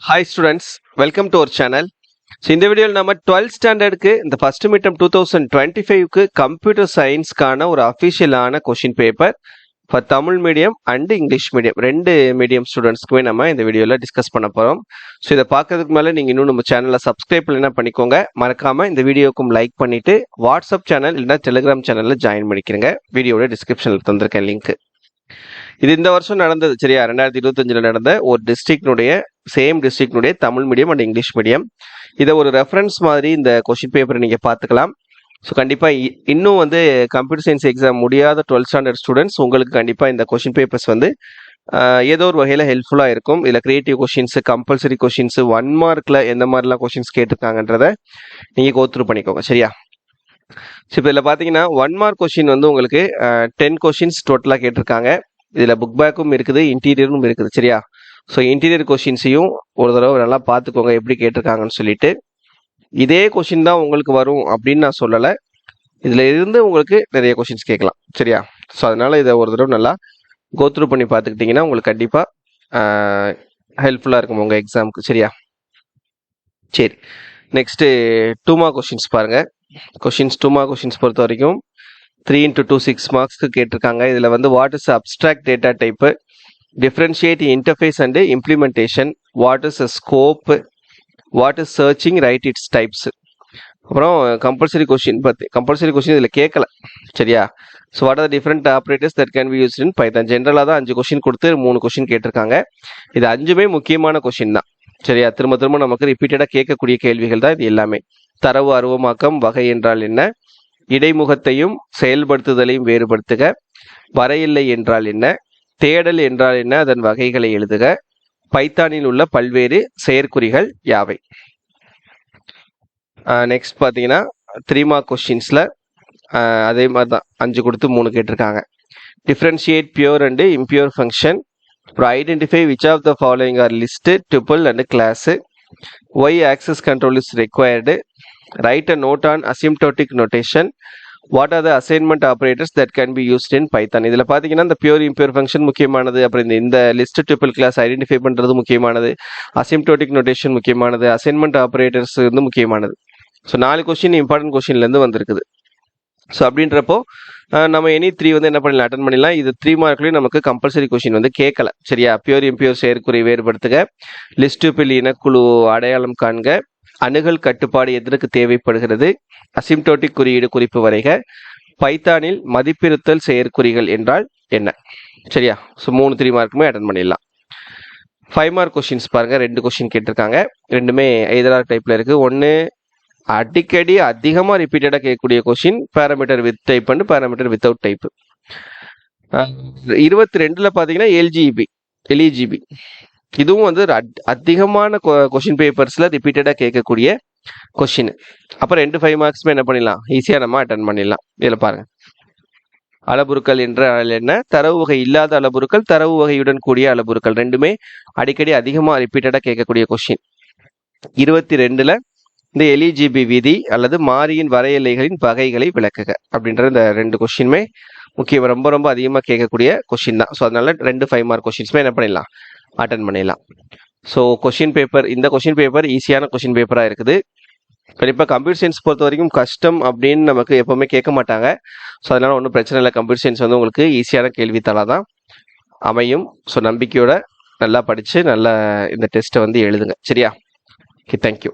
Hi students, welcome to our channel. So இந்த வீடியோவில் நம்ம 12th ஸ்டாண்டர்டுக்கு இந்த ஃபர்ஸ்ட் மிட்டம் 2025க்கு கம்ப்யூட்டர் சயின்ஸ்க்கான ஒரு அஃபிஷியலான question paper for Tamil medium and English medium ரெண்டு மீடியம் ஸ்டூடெண்ட்ஸ்க்குமே நம்ம இந்த வீடியோவில் டிஸ்கஸ் பண்ண போகிறோம். ஸோ இதை பார்க்கறதுக்கு மேலே நீங்கள் இன்னும் நம்ம சேனலை சப்ஸ்கிரைப் பண்ணலாம் பண்ணிக்கோங்க. மறக்காமல் இந்த வீடியோக்கும் லைக் பண்ணிவிட்டு வாட்ஸ்அப் சேனல் இல்லைனா டெலிகிராம் சேனலில் ஜாயின் பண்ணிக்கிறேங்க. வீடியோட டிஸ்கிரிப்ஷனில் தந்திருக்கேன் லிங்க். இது இந்த வருஷம் நடந்தது சரியா, 2025 நடந்த ஒரு டிஸ்ட்ரிக்னுடைய சேம் டிஸ்ட்ரிக்னுடைய Tamil medium and English medium. இதை ஒரு ரெஃபரன்ஸ் மாதிரி இந்த கொஷின் பேப்பரை நீங்கள் பார்த்துக்கலாம். ஸோ கண்டிப்பாக இன்னும் கம்ப்யூட்டர் சயின்ஸ் எக்ஸாம் முடியாத 12th ஸ்டாண்டர்ட் ஸ்டூடெண்ட்ஸ் உங்களுக்கு கண்டிப்பாக இந்த கொஷின் பேப்பர்ஸ் ஏதோ ஒரு வகையில் ஹெல்ப்ஃபுல்லாக இருக்கும். இதில் கிரியேட்டிவ் கொஷின்ஸ், கம்பல்சரி கொஷின்ஸ், 1 மார்க்கில் எந்த மாதிரிலாம் கொஷின்ஸ் கேட்டிருக்காங்கன்றதை நீங்கள் கோத்ரூ பண்ணிக்கோங்க சரியா. ஸோ இப்போ இதில் பார்த்தீங்கன்னா 1 மார்க் கொஷின் உங்களுக்கு 10 கொஷின்ஸ் டோட்டலாக கேட்டிருக்காங்க. இதில் புக் பேக்கும் இருக்குது, இன்டீரியரும் இருக்குது சரியா. ஸோ இன்டீரியர் கொஷின்ஸையும் ஒரு தடவை நல்லா பார்த்துக்கோங்க எப்படி கேட்டிருக்காங்கன்னு சொல்லிட்டு. இதே கொஷின் தான் உங்களுக்கு வரும் அப்படின்னு நான் சொல்லலை, இதில் இருந்து உங்களுக்கு நிறைய கொஷின்ஸ் கேட்கலாம் சரியா. ஸோ அதனால் இதை ஒரு தடவை நல்லா கோத்ரூ பண்ணி பார்த்துக்கிட்டிங்கன்னா உங்களுக்கு கண்டிப்பாக ஹெல்ப்ஃபுல்லாக இருக்கும் உங்கள் எக்ஸாமுக்கு சரியா. சரி, நெக்ஸ்ட்டு 2 மார்க் கொஷின்ஸ் பாருங்கள். கொஷின்ஸ் 2 மார்க் கொஷின்ஸ் பொறுத்த வரைக்கும் 3 into 2 6 மார்க்ஸ்க்கு கேட்டிருக்காங்க. இதில் what is abstract data type, differentiate interface and implementation, what is scope, what is searching, right it's types. அப்புறம் கம்பல்சரி கொஷின் கம்பல்சரி கொஷின் இதில் கேட்கல சரியா. So what are different operators that can be used in Python. ஜென்ரலாக தான் 5 question கொடுத்து 3 question கேட்டிருக்காங்க. இது 5மே முக்கியமான கொஷின் தான் சரியா. திரும்ப திரும்ப நமக்கு ரிப்பீட்டடாக கேட்கக்கூடிய கேள்விகள் தான் இது எல்லாமே. தரவு அருவமாக்கம் வகை என்றால் என்ன, இடைமுகத்தையும் செயல்படுத்துதலையும் வேறுபடுத்துக, வரையில்லை என்றால் என்ன, தேடல் என்றால் என்ன, அதன் வகைகளை எழுதுக, பைத்தானில் உள்ள பல்வேறு செயற்குறிகள் யாவை. நெக்ஸ்ட் பார்த்தீங்கன்னா 3 மார்க் கொஸ்டின்ஸில் அதே மாதிரி தான் 5 கொடுத்து 3 கேட்டிருக்காங்க. Differentiate pure and impure function, அப்புறம் identify which of the following are list, tuple and class, why access control is required, write a note on asymptotic notation, what are the assignment operators that can be used in Python. இதில் பார்த்தீங்கன்னா இந்த pure impure function முக்கியமானது, அப்புறம் இந்த list டுபிள் class identify பண்ணுறது முக்கியமானது, asymptotic notation முக்கியமானது, assignment operators முக்கியமானது. ஸோ 4 கொஸ்டின் இம்பார்ட்டன்ட் கொஸ்டின்லேருந்து வந்திருக்குது. ஸோ அப்படின்றப்போ நம்ம எனி 3 என்ன பண்ணலாம், அட்டன் பண்ணிடலாம். இது 3 மார்க்லேயும் நமக்கு கம்பல்சரி கொஸ்டின் கேட்கல சரியா. பியூர் இம்பியூர் செயற்குறி வேறுபடுத்துக, லிஸ்ட் டுபிள் இனக்குழு அடையாளம் காண்க, அணுகல் கட்டுப்பாடு எதற்கு தேவைப்படுகிறது, அசிம்டோட்டிக் குறியீடு குறிப்பு வரைக, பைத்தானில் மதிப்பிருத்தல் செயற்குறிகள் என்றால் என்ன சரியா. ஸோ 3 மார்க்குமே அட்டன் பண்ணிடலாம். 5 மார்க் கொஸ்டின்ஸ் பாருங்க, 2 கொஸ்டின் கேட்டிருக்காங்க. ரெண்டுமே எய்தர் டைப்ல இருக்கு. ஒன்று அடிக்கடி அதிகமாக ரிப்பீட்டடாக கேட்கக்கூடிய question, parameter with type and parameter without type. 22ல் பார்த்தீங்கன்னா எல்இஜிபி இதுவும் அதிகமான கொஸ்டின் பேப்பர்ஸில் ரிப்பீட்டடாக கேட்கக்கூடிய கொஸ்டின். அப்புறம் 2 5 மார்க்ஸ்மே என்ன பண்ணிடலாம், ஈஸியாக நம்ம அட்டன் பண்ணிடலாம். இதில் பாருங்க, அளபுருக்கள் என்றால் என்ன, தரவு வகை இல்லாத அளபுருக்கள், தரவு வகையுடன் கூடிய அளபுருக்கள், ரெண்டுமே அடிக்கடி அதிகமாக ரிப்பீட்டடாக கேட்கக்கூடிய கொஸ்டின். 22ல் இந்த எல்இஜிபி விதி அல்லது மாறியின் வரையெல்லைகளின் வகைகளை விளக்குக அப்படின்ற இந்த 2 கொஸ்டினுமே முக்கியம், ரொம்ப ரொம்ப அதிகமாக கேட்கக்கூடிய கொஸ்டின் தான். ஸோ அதனால 2 5 மார்க் கொஸ்டின்ஸ்மே என்ன பண்ணிடலாம், அட்டன் பண்ணிடலாம். ஸோ கொஷின் பேப்பர், இந்த கொஷின் பேப்பர் ஈஸியான கொஷின் பேப்பராக இருக்குது. கண்டிப்பாக கம்ப்யூட்டர் சயின்ஸ் பொறுத்த வரைக்கும் கஷ்டம் அப்படின்னு நமக்கு எப்போவுமே கேட்க மாட்டாங்க. ஸோ அதனால் ஒன்றும் பிரச்சனை இல்லை. கம்ப்யூட்டர் சயின்ஸ் உங்களுக்கு ஈஸியான கேள்வித்தாளாக தான் அமையும். ஸோ நம்பிக்கையோட நல்லா படித்து நல்லா இந்த டெஸ்ட்டை எழுதுங்க சரியா. Okay, thank you.